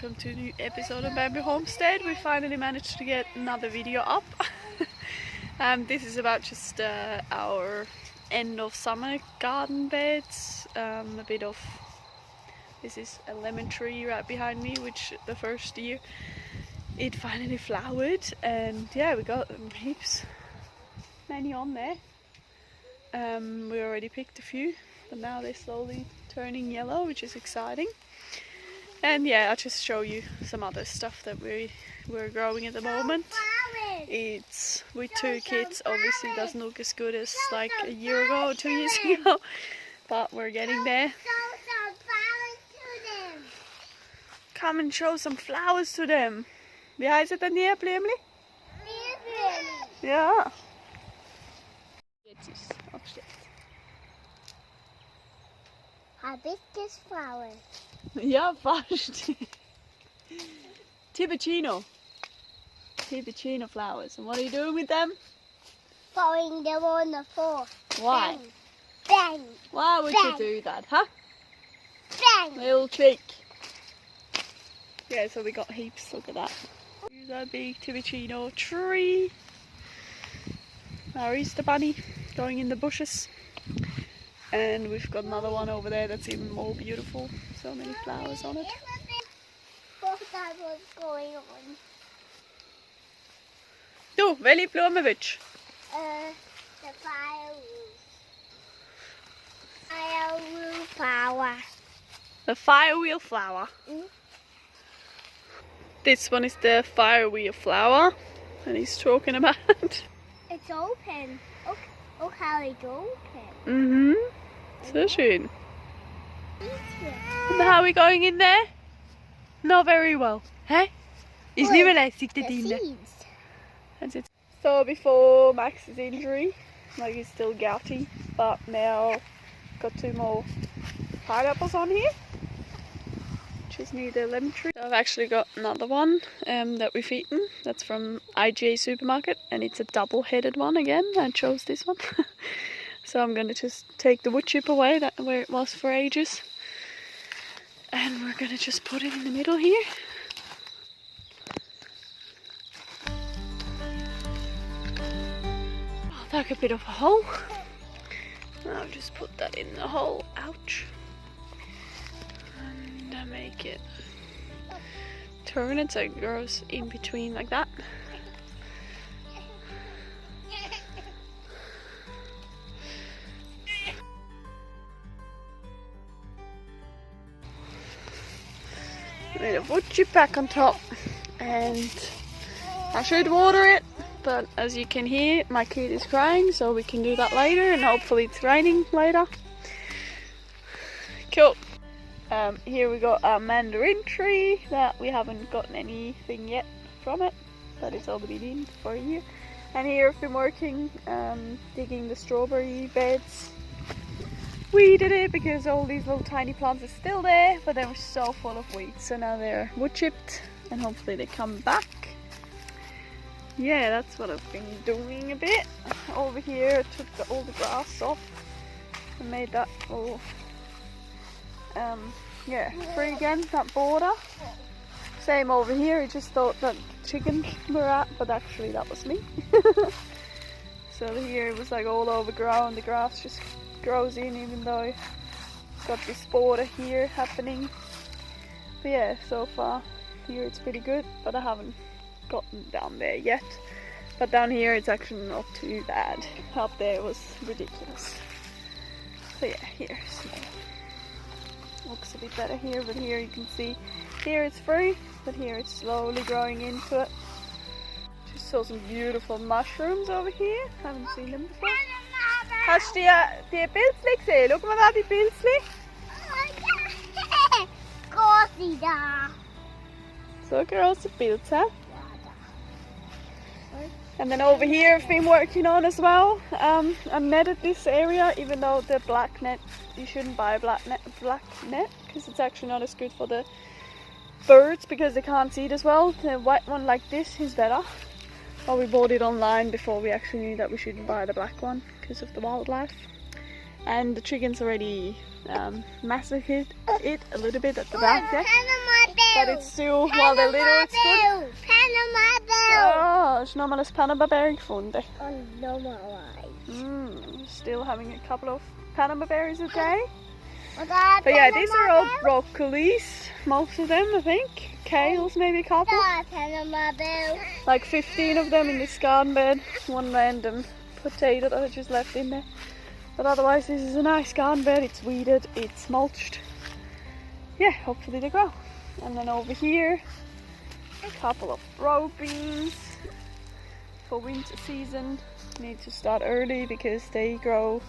welcome to a new episode of Bamboo Homestead. We finally managed to get another video up. This is about just our end of summer garden beds. This is a lemon tree right behind me, which the first year it finally flowered, and yeah, we got many on there. We already picked a few, but now they're slowly turning yellow, which is exciting. And yeah, I'll just show you some other stuff that we're growing at the moment. It's with two kids, obviously doesn't look as good as like a year ago or 2 years ago, but we're getting there. Come and show some flowers to them. Wie heißt denn die Blümchen? Ja. Jetzt ist es aufgestellt. Hibiscus flowers. Ja, fast. Tibucino flowers. And what are you doing with them? Throwing them on the floor. Why? Bang. Why would you do that, huh? Bang. Little trick. Yeah, so we got heaps. Look at that. Here's our big Tibucino tree. Our Easter bunny going in the bushes. And we've got another one over there that's even more beautiful. So many flowers on it. What was going on? Du, welche Blume willst du? The firewheel flower. The firewheel flower. This one is the firewheel flower, and he's talking about. It's open. Look how it's open. Mhm. So schön. And how are we going in there? Not very well. Hey? Ist nicht mehr lässig da drinnen. That's it. So before Max's injury, like he's still gouty, but now got 2 more pineapples on here, which is near the lemon tree. So I've actually got another one that we've eaten. That's from IGA supermarket, and it's a double-headed one again. I chose this one. So I'm gonna just take the wood chip away, that where it was for ages, and we're gonna just put it in the middle here. Oh, like a bit of a hole. I'll just put that in the hole. Ouch. And I make it turn it so it goes in between like that. With a wood chip back on top, and I should water it, but as you can hear, my kid is crying, so we can do that later, and hopefully it's raining later. Cool. Here we got a mandarin tree that we haven't gotten anything yet from it, but it's already been in for a year. And here I've been working digging the strawberry beds. Weeded it because all these little tiny plants are still there, but they were so full of weeds, so now they're wood chipped and hopefully they come back. Yeah, that's what I've been doing a bit. Over here I took all the grass off and made that all free again, that border. Same over here, I just thought that chickens were at, but actually that was me. So here it was like all overgrown, the grass just grows in, even though I've got this border here happening. But yeah, so far here it's pretty good, but I haven't gotten down there yet. But down here it's actually not too bad. Up there it was ridiculous. So yeah, here looks a bit better here, but here you can see here it's free, but here it's slowly growing into it. Just saw some beautiful mushrooms over here. Haven't seen them before. Hast du die Pilzli gesehen? Schau mal da, die Pilzli. Große da. So große Pilze. And then over here I've been working on as well. I netted this area, even though the black net, you shouldn't buy a black net because it's actually not as good for the birds because they can't see it as well. The white one like this is better. But we bought it online before we actually knew that we shouldn't buy the black one because of the wildlife. And the chickens already massacred it a little bit at the back there. But it's still, while they're little, it's good. Oh, hast du noch mal ein Panama berry gefunden? Still having a couple of Panama berries a day. But yeah, these are all broccolis, most of them I think. Kales maybe a couple. Like 15 of them in this garden bed. One random potato that I just left in there. But otherwise this is a nice garden bed. It's weeded, it's mulched. Yeah, hopefully they grow. And then over here, a couple of row beans for winter season. Need to start early because they grow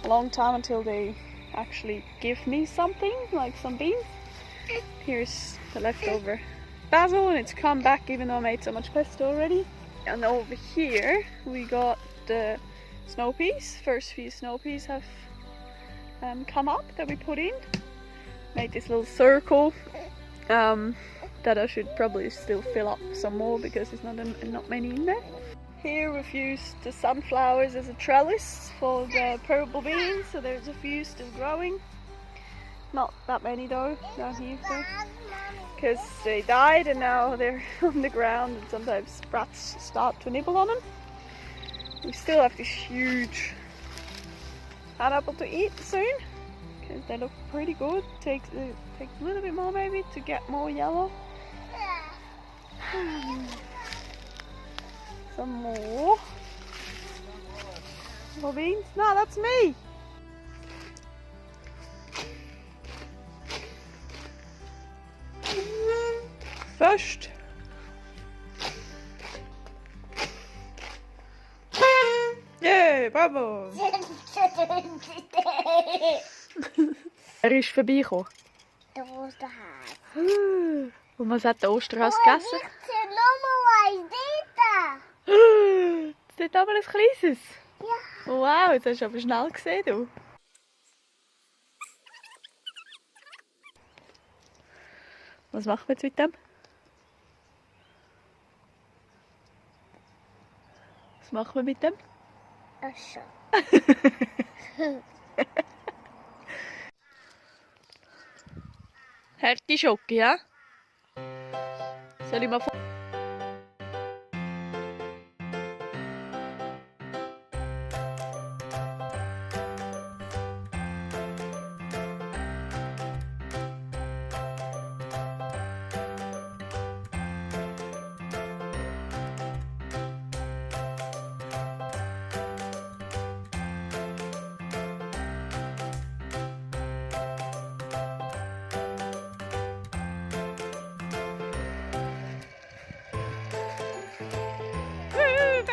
a long time until they actually give me something, like some beans. Here's the leftover basil, and it's come back even though I made so much pesto already. And over here we got the snow peas. First few snow peas have come up that we put in. Made this little circle that I should probably still fill up some more because there's not many in there. Here we've used the sunflowers as a trellis for the purple beans, so there's a few still growing. Not that many though, down here, because they died and now they're on the ground and sometimes rats start to nibble on them. We still have this huge pineapple to eat soon, because they look pretty good. Takes a little bit more maybe to get more yellow. Some more beans. No, that's me. First. Yay, bravo. Er ist vorbeigekommen. Der Osterhase. Und was hat der Osterhase gegessen? Das ist aber ein kleines. Ja. Wow, jetzt hast du aber schnell gesehen, du. Was machen wir jetzt mit dem? Was machen wir mit dem? Ach so. Harte Schoki, ja? Soll ich mal vor...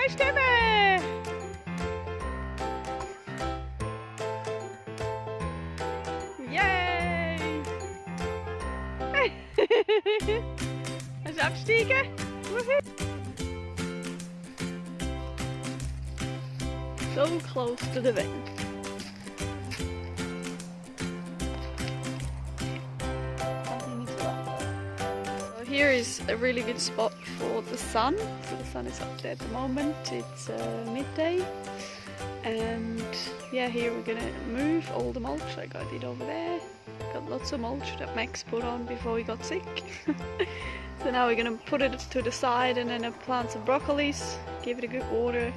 Stimme! Yay! Hast du absteigen? So close to the vent. Here is a really good spot for the sun. So the sun is up there at the moment. It's midday, and yeah, here we're gonna move all the mulch like I did over there. Got lots of mulch that Max put on before he got sick. So now we're gonna put it to the side and then plant some broccolis, give it a good water.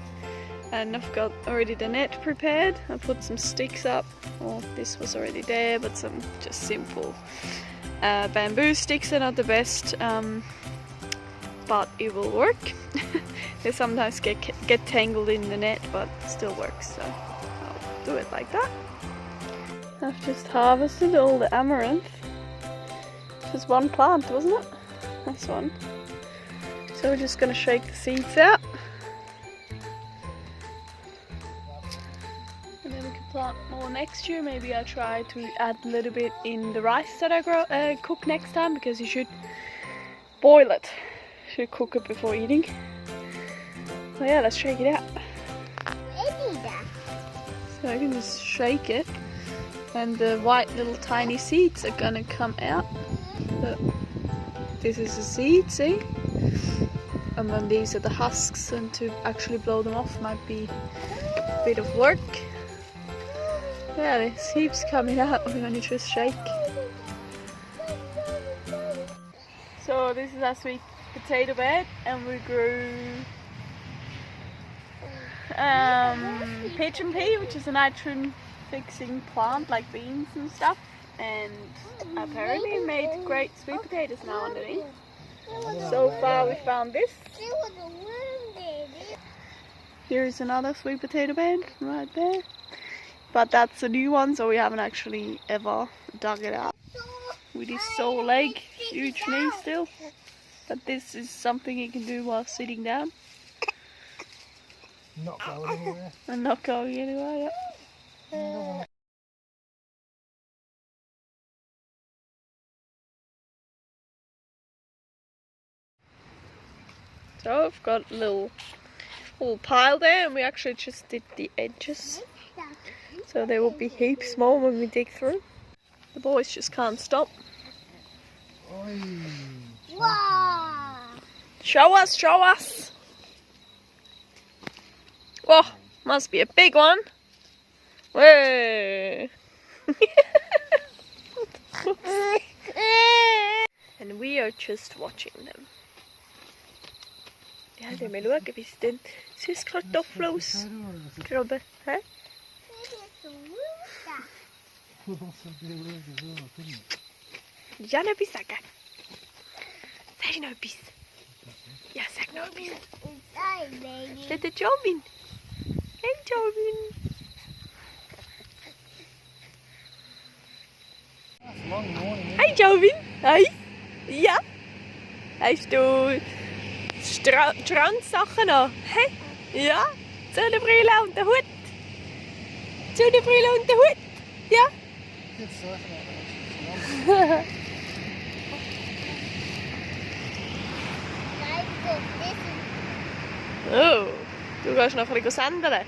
And I've got already the net prepared. I put some sticks up. Well, this was already there, but some just simple bamboo sticks. They're not the best, but it will work. They sometimes get tangled in the net, but it still works, so I'll do it like that. I've just harvested all the amaranth. Just one plant, wasn't it? That's one. So we're just gonna shake the seeds out. And then we can plant more next year. Maybe I'll try to add a little bit in the rice that I cook next time, because you should boil it. Should cook it before eating. So yeah, let's shake it out. So I can just shake it, and the white little tiny seeds are gonna come out. Look, this is the seed, see? And then these are the husks, and to actually blow them off might be a bit of work. Yeah, there's heaps coming out when you just shake. So this is our sweet potato bed, and we grew pigeon pea, which is a nitrogen fixing plant like beans and stuff, and apparently made great sweet potatoes now underneath. So far we found this. Here's another sweet potato bed right there, but that's a new one, so we haven't actually ever dug it out. With his sore leg, huge knee still, but this is something he can do while sitting down. Not going anywhere. And not going anywhere, yeah. So I've got a little pile there, and we actually just did the edges. So there will be heaps more when we dig through. The boys just can't stop. Wow! Show us, show us! Oh, must be a big one. Whoa! And we are just watching them. Ja, det med låge hvis den synes kartofflos. Krabbe, hæ? Ja, nøbis ikke. Sag nøbis. Ja, sag nøbis. Det er Jovin. Hej Jovin. Hej Jovin. Hej. Ja. Hij doet strandsachen an. Hä? Ja. Zonnebrille und der Hut. Zonnebrille und der Hut. Ja. Oh, du gehst noch ein bisschen senden.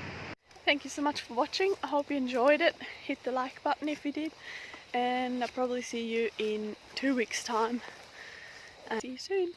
Thank you so much for watching. I hope you enjoyed it. Hit the like button if you did. And I'll probably see you in 2 weeks' time. See you soon.